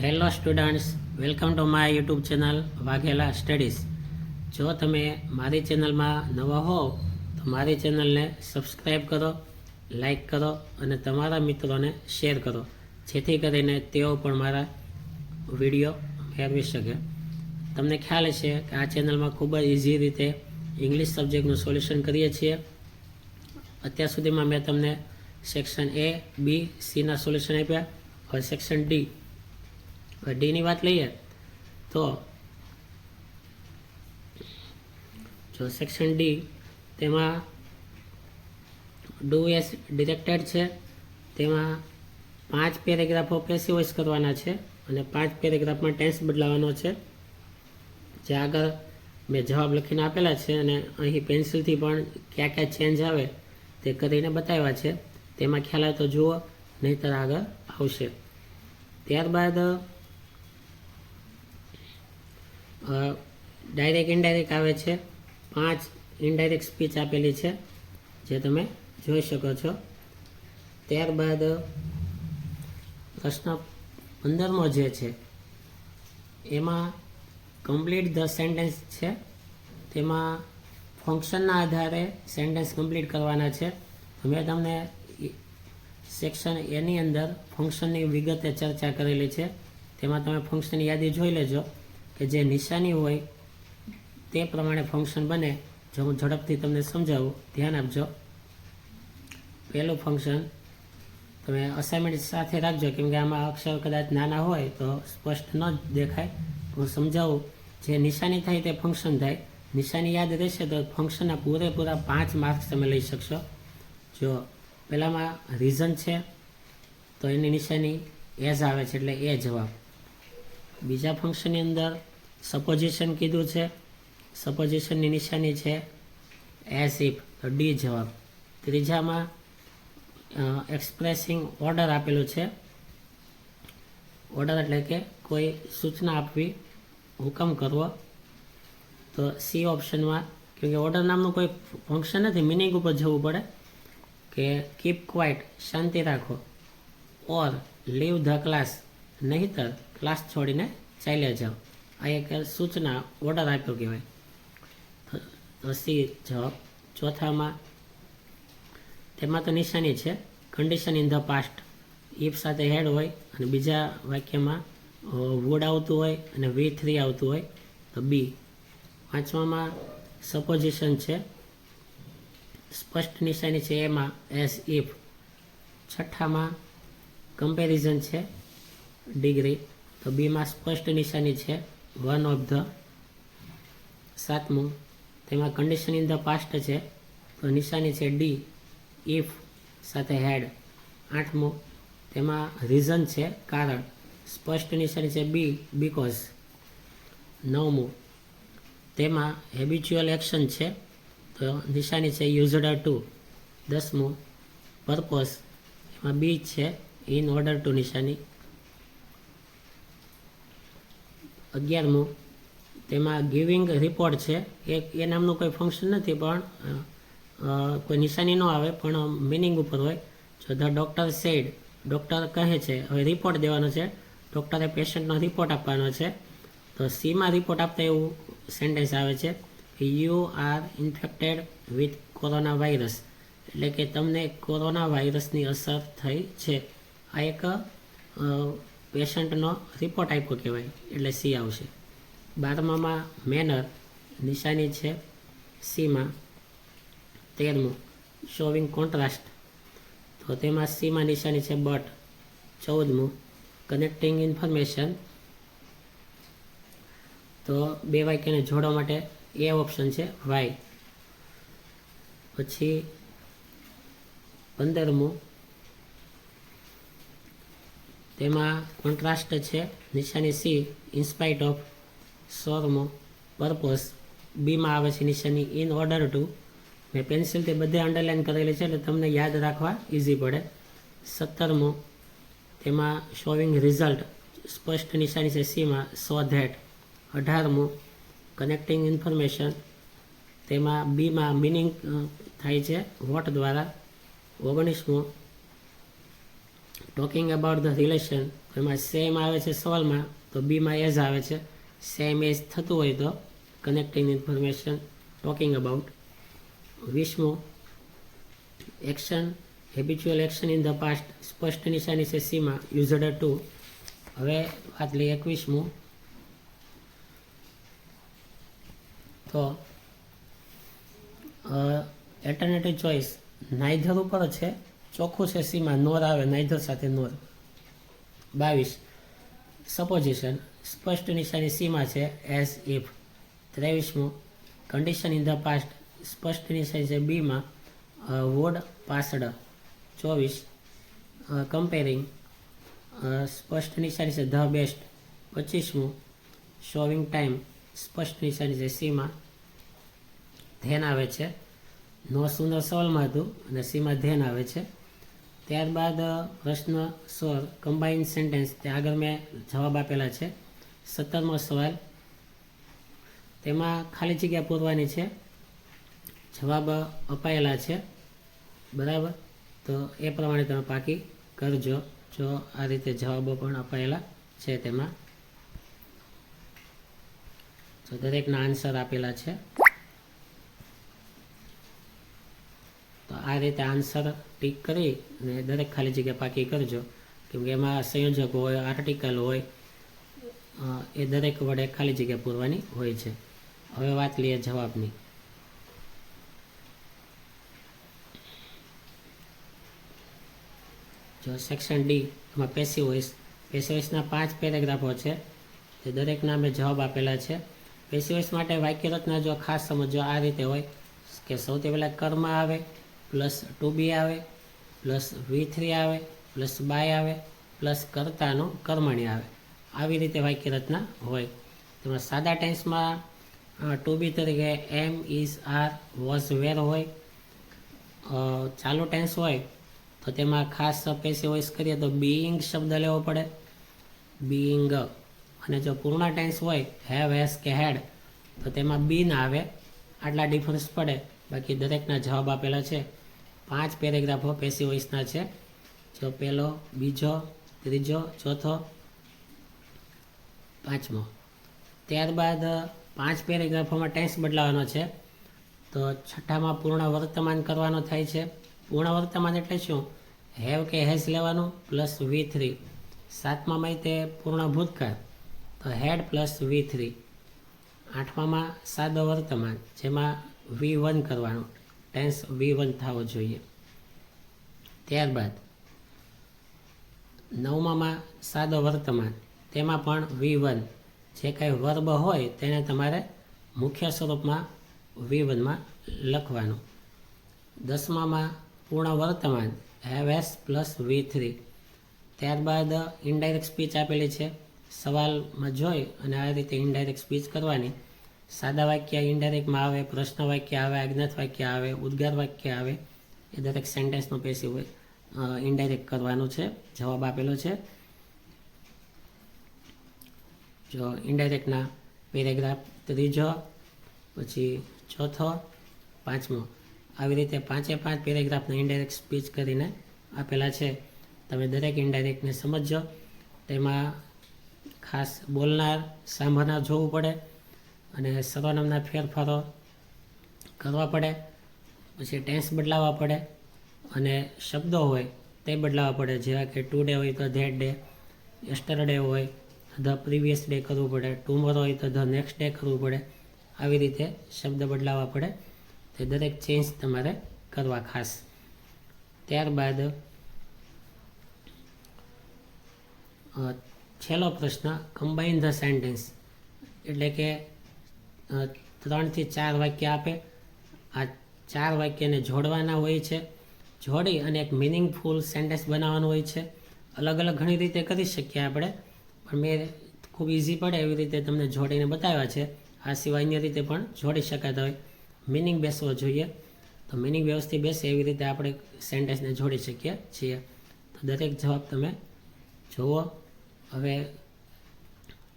Hello students, welcome to my YouTube channel Vaghela studies. જો તમે મારી ચેનલમાં નવા હો તો મારી ચેનલને સબસ્ક્રાઈબ કરો, લાઈક કરો અને તમારા મિત્રોને શેર કરો, જેથી કરીને તેઓ પણ મારા વિડીયો મેળવી શકે. તમને ખ્યાલ હશે કે આ ચેનલમાં ખૂબ જ ઇઝી રીતે ઇંગ્લિશ સબ્જેક્ટનું સોલ્યુશન કરીએ છીએ. અત્યાર સુધીમાં મેં તમને સેક્શન A, B, Cના સોલ્યુશન આપ્યા. હવે સેક્શન ડીની વાત લઈએ તો જો સેક્શન ડી તેમાં ડુ એઝ ડિરેક્ટેડ છે. તેમાં 5 પેરેગ્રાફો પેસિવ વોઇસ કરવાના છે અને 5 પેરેગ્રાફમાં ટેન્સ બદલાવાનો છે. જે આગળ મેં જવાબ લખીને આપેલા છે અને અહીં પેન્સિલથી પણ ક્યાં ક્યાં ચેન્જ આવે તે કરીને બતાવ્યા છે. તેમાં ખ્યાલ આવે તો જુઓ, નહીંતર આગળ આવશે. ત્યારબાદ ડાયરેક્ટ ઇનડાયરેક્ટ આવે છે. 5 ઇનડાયરેક્ટ સ્પીચ આપેલી છે, જે તમે જોઈ શકો છો. ત્યારબાદ પ્રશ્ન 15મો જે છે એમાં કમ્પ્લીટ ધ સેન્ટેન્સ છે. તેમાં ફંક્શનના આધારે સેન્ટેન્સ કમ્પ્લીટ કરવાના છે. મેં તમને સેક્શન એની અંદર ફંક્શનની વિગતે ચર્ચા કરેલી છે. તેમાં તમે ફંક્શનની યાદી જોઈ લેજો કે જે નિશાની હોય તે પ્રમાણે ફંક્શન બને. જો હું ઝડપથી તમને સમજાવું, ધ્યાન આપજો. પહેલું ફંક્શન તમે અસાઇનમેન્ટ સાથે રાખજો, કેમ કે આમાં અક્ષર કદાચ નાના હોય તો સ્પષ્ટ ન દેખાય. હું સમજાવું. જે નિશાની થાય તે ફંક્શન થાય. નિશાની યાદ રહેશે તો ફંક્શનના પૂરેપૂરા 5 માર્ક્સ તમે લઈ શકશો. જો પહેલામાં રીઝન છે તો એની નિશાની એઝ આવે છે, એટલે એ જવાબ. બીજા ફંક્શનની અંદર સપોઝિશન કીધું છે. સપોઝિશનની નિશાની છે એઝ ઇફ, તો ડી જવાબ. ત્રીજામાં એક્સપ્રેસિંગ ઓર્ડર આપેલું છે. ઓર્ડર એટલે કે કોઈ સૂચના આપવી, હુકમ કરવો, તો સી ઓપ્શનમાં. કેમ કે ઓર્ડર નામનું કોઈ ફંક્શન નથી, મિનિંગ ઉપર જવું પડે કે કીપ ક્વાઇટ, શાંતિ રાખો, ઓર લીવ ધ ક્લાસ, નહીતર ક્લાસ છોડીને ચાલ્યા જાઓ. આ એક સૂચના, ઓર્ડર આપ્યો કહેવાય, તો સી જવાબ. ચોથામાં તેમાં તો નિશાની છે condition in the past. If સાથે હેડ હોય અને બીજા વાક્યમાં વુડ આવતું હોય અને V3 આવતું હોય, તો બી. પાંચમામાં સપોઝિશન છે, સ્પષ્ટ નિશાની છે એમાં એઝ ઇફ. છઠ્ઠામાં કમ્પેરિઝન છે ડિગ્રી, તો બીમાં સ્પષ્ટ નિશાની છે વન ઓફ ધ. સાતમું તેમાં કન્ડિશન ઇન ધ પાસ્ટ છે, તો નિશાની છે ડી, ઇફ સાથે હેડ. આઠમું તેમાં રીઝન છે કારણ, સ્પષ્ટ નિશાની છે બી, બીકોઝ. નવમું તેમાં હેબિચ્યુઅલ એક્શન છે, તો નિશાની છે યુઝડ ટુ. 10મું પર્પઝ, એમાં બી છે ઇન ઓર્ડર ટુ નિશાની. 11મું તેમાં ગિવિંગ રિપોર્ટ છે. એ નામનું કોઈ ફંક્શન નથી, પણ કોઈ નિશાની ન આવે પણ મિનિંગ ઉપર હોય. જો ધ ડૉક્ટર સેડ, ડૉક્ટર કહે છે. હવે રિપોર્ટ દેવાનો છે, ડૉક્ટરે પેશન્ટનો રિપોર્ટ આપવાનો છે. તો સીમાં રિપોર્ટ આપતા એવું સેન્ટેન્સ આવે છે, you are infected with corona virus, એટલે કે તમને કોરોના વાયરસની અસર થઈ છે. આ એક પેશન્ટનો રિપોર્ટ આપ્યો કહેવાય, એટલે સી આવશે. 12મામાં મેનર, નિશાની છે સીમાં. 13મું શોવિંગ કોન્ટ્રાસ્ટ, તો તેમાં સીમાં નિશાની છે બટ. 14મું કનેક્ટિંગ ઇન્ફોર્મેશન, તો બે વાક્યને જોડવા માટે એ ઓપ્શન છે વાય. પછી 15મું તેમાં કોન્ટ્રાસ્ટ છે, નિશાની સી, ઇન્સ્પાઇટ ઓફ. 16મું પર્પઝ, બીમાં આવે છે નિશાની ઇન ઓર્ડર ટુ. મેં પેન્સિલથી બધે અંડરલાઇન કરેલી છે, એટલે તમને યાદ રાખવા ઇઝી પડે. 17મું તેમાં શોવિંગ રિઝલ્ટ, સ્પષ્ટ નિશાની છે સીમાં, સો ધેટ. 18મું કનેક્ટિંગ ઇન્ફોર્મેશન, તેમાં બીમાં મિનિંગ થાય છે વોટ દ્વારા. 19મું ટોકિંગ અબાઉટ ધ રિલેશન, એમાં સેમ આવે છે સવાલમાં, તો બીમાં એઝ આવે છે. સેમ એઝ થતું હોય તો કનેક્ટિંગ ઇન્ફોર્મેશન, ટોકિંગ અબાઉટ. 20મું, action, habitual action in the past, સ્પષ્ટ નિશાની છે સીમાં, યુઝડ ટુ. હવે વાત લઈએ 21મું, તો એલ્ટરનેટિવ ચોઇસ નાઇધર ઉપર છે, ચોખ્ખું છે સીમાં, નોર આવે, નાઇધર સાથે નોર. 22, સપોઝિશન, સ્પષ્ટ નિશાની સીમાં છે, એઝ ઇફ. 23મું, કન્ડિશન ઇન ધ પાસ્ટ, સ્પષ્ટ નિશાની છે બીમાં, વુડ પાસ્ડ. 24, કમ્પેરિંગ, સ્પષ્ટ નિશાની છે ધ બેસ્ટ. 25મું, શોવિંગ ટાઈમ, સ્પષ્ટ નિશાની છે સીમાં, ધેન આવે છે. નો સુંદર સવાલમાં હતું અને સીમાં ધેન આવે છે. ત્યારબાદ પ્રશ્ન 16, કમ્બાઇન સેન્ટેન્સ, તે આગળ મેં જવાબ આપેલા છે. 17મો સવાલ, તેમાં ખાલી જગ્યા પૂરવાની છે, જવાબ અપાયેલા છે, બરાબર. તો એ પ્રમાણે તમે પાકી કરજો. જો આ રીતે જવાબો પણ અપાયેલા છે તેમાં, તો દરેકના આન્સર આપેલા છે. તો આ રીતે આન્સર ટીક કરી અને દરેક ખાલી જગ્યા પાકી કરજો, કેમકે એમાં સંયોજક હોય, આર્ટિકલ હોય, એ દરેક વડે ખાલી જગ્યા પૂરવાની હોય છે. હવે વાત લઈએ જવાબની. જો સેક્શન ડી, એમાં પેસિવ વોઇસ, પેસિવ વોઇસના 5 પેરેગ્રાફો છે, તે દરેકના મેં જવાબ આપેલા છે. પેસિવ વોઇસ માટે વાક્ય રચના જો ખાસ સમજો આ રીતે હોય કે સૌથી પહેલાં કર્મ આવે, પ્લસ ટુ બી આવે, પ્લસ V3 આવે, પ્લસ બાય આવે, પ્લસ કર્તાનું કર્મણી આવે. આવી રીતે વાક્ય રચના હોય. તેમાં સાદા ટેન્સમાં ટુ બી તરીકે એમ, ઇઝ, આર, વોઝ, વેર હોય. ચાલુ ટેન્સ હોય તો તેમાં ખાસ પેસિવ વોઇસ કરીએ તો બીઈંગ શબ્દ લેવો પડે, બીઈંગ. અને જો પૂર્ણ ટેન્સ હોય હેવ, હેઝ કે હેડ, તો તેમાં બી ના આવે. આટલા ડિફરન્સ પડે. બાકી દરેકના જવાબ આપેલા છે. 5 પેરેગ્રાફો પેસિવ વોઇસના છે. જો પહેલો, બીજો, ત્રીજો, ચોથો, પાંચમો. ત્યારબાદ 5 પેરેગ્રાફોમાં ટેન્સ બદલાવાનો છે. તો છઠ્ઠામાં પૂર્ણ વર્તમાન કરવાનો થાય છે. પૂર્ણ વર્તમાન એટલે શું? હેવ કે હેઝ લેવાનું પ્લસ V3. 7મામાં તે પૂર્ણ ભૂતકાળ, તો હેડ પ્લસ V3. 8મામાં સાદો વર્તમાન, જેમાં V1 કરવાનું, ટેન્સ V1 થવો જોઈએ. ત્યારબાદ 9મામાં સાદો વર્તમાન, તેમાં પણ V1. જે કાંઈ વર્બ હોય તેને તમારે મુખ્ય સ્વરૂપમાં V1માં લખવાનું. 10મામાં પૂર્ણ વર્તમાન, હેવ, હેઝ પ્લસ V3. ત્યારબાદ ઇનડાયરેક્ટ સ્પીચ આપેલી છે. સવાલમાં જોઈ અને આ રીતે ઇનડાયરેક્ટ સ્પીચ કરવાની. સાદા વાક્ય ઇનડાયરેક્ટમાં આવે, પ્રશ્ન વાક્ય આવે, આજ્ઞાત વાક્ય આવે, ઉદ્ગાર વાક્ય આવે. એ દરેક સેન્ટેન્સનો પેસિવ ઇનડાયરેક્ટ કરવાનું છે. જવાબ આપેલો છે. જો ઇનડાયરેક્ટના પેરેગ્રાફ ત્રીજો, પછી ચોથો, પાંચમો, આવી રીતે 5 પેરેગ્રાફના ઇનડાયરેક્ટ સ્પીચ કરીને આપેલા છે. તમે દરેક ઇનડાયરેક્ટને સમજો. તેમાં ખાસ બોલનાર, સાંભળનાર જોવું પડે અને સર્વનામના ફેરફારો કરવા પડે. પછી ટેન્સ બદલાવવા પડે અને શબ્દો હોય તે બદલાવવા પડે. જેવા કે ટુડે હોય તો ધેટ ડે, યસ્ટરડે હોય ધ પ્રીવિયસ ડે કરવું પડે, ટુમોરો હોય તો ધ નેક્સ્ટ ડે કરવું પડે. આવી રીતે શબ્દ બદલાવવા પડે. તે દરેક ચેન્જ તમારે કરવા ખાસ. ત્યારબાદ છેલ્લો પ્રશ્ન, કમ્બાઇન ધ સેન્ટેન્સ, એટલે કે 3 થી 4 વાક્ય આપે. આ 4 વાક્યને જોડવાના હોય છે. જોડી અને એક મિનિંગફુલ સેન્ટેન્સ બનાવવાનું હોય છે. અલગ અલગ ઘણી રીતે કરી શકીએ આપણે, પણ મેં ખૂબ ઇઝી પડે એવી રીતે તમને જોડીને બતાવ્યા છે. આ સિવાય અન્ય રીતે પણ જોડી શકાતા હોય. મિનિંગ બેસવો જોઈએ, તો મિનિંગ વ્યવસ્થિત બેસે એવી રીતે આપણે સેન્ટેન્સને જોડી શકીએ છીએ. તો દરેક જવાબ તમે જુઓ. હવે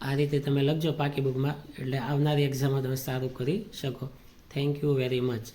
આ રીતે તમે લખજો પાકી બુકમાં, એટલે આવનારી એક્ઝામમાં તમે સારું કરી શકો. Thank you very much.